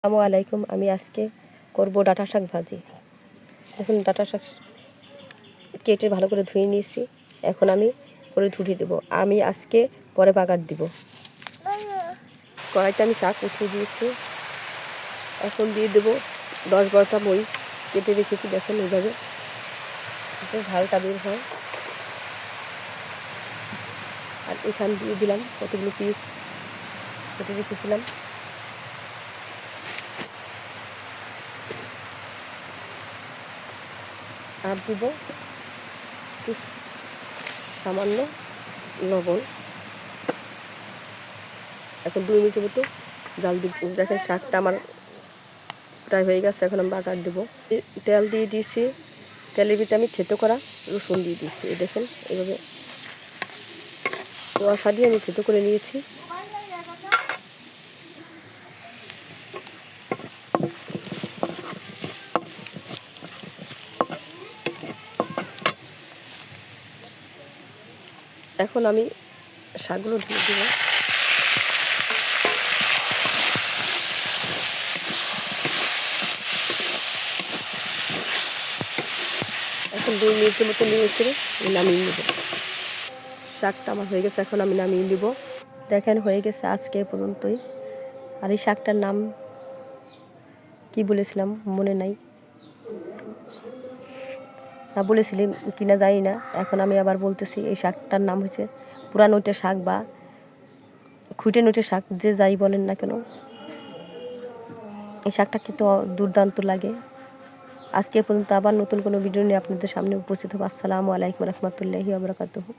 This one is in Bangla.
আসসালামু আলাইকুম। আমি আজকে করব ডাঁটা শাক ভাজি। এখন ডাঁটা শাক কেটে ভালো করে ধুয়ে নিয়েছি। এখন আমি করে ধুয়ে দেবো। আমি আজকে পরে বাগার দিব। কড়াইতে আমি শাক উঠিয়ে দিয়েছি। এখন দিয়ে দেবো 10-12টা মরিচ কেটে রেখেছি। দেখুন এইভাবে ঝালটা বের হয়। আর এখান দিয়ে দিলাম কতগুলো পিস কেটে রেখেছিলাম। আর দিব সামান্য লবণ। এখন 2 মিনিটের মতো জাল দিব। দেখেন শাকটা আমার প্রায় হয়ে গেছে। এখন আমি বাগার দেবো। তেল দিয়ে দিয়েছি। তেলের ভিতরে আমি থেতো করা রসুন দিয়ে দিয়েছি। দেখেন এভাবে কুয়াশা দিয়ে আমি থেতো করে নিয়েছি। এখন আমি শাকগুলো ঢেলে দেবো। এখন 2 মিনিটের মতো নেড়ে চেড়ে নামিয়ে নেব। শাকটা আমার হয়ে গেছে। এখন আমি নামিয়ে নেব। দেখেন হয়ে গেছে আজকে এ পর্যন্তই। আর এই শাকটার নাম কি বলেছিলাম মনে নাই, না বলেছিলাম কিনা জানি না। এখন আমি আবার বলতেছি, এই শাকটার নাম হচ্ছে পুরা নইটে শাক বা খুঁটে নইটে শাক, যে যাই বলেন না কেন। এই শাকটা কিন্তু দুর্দান্ত লাগে। আজকে পর্যন্ত আবার নতুন কোনো ভিডিও নিয়ে আপনাদের সামনে উপস্থিত হবো। আসসালামু আলাইকুম রহমতুল্লাহি ওয়া বারাকাতুহু।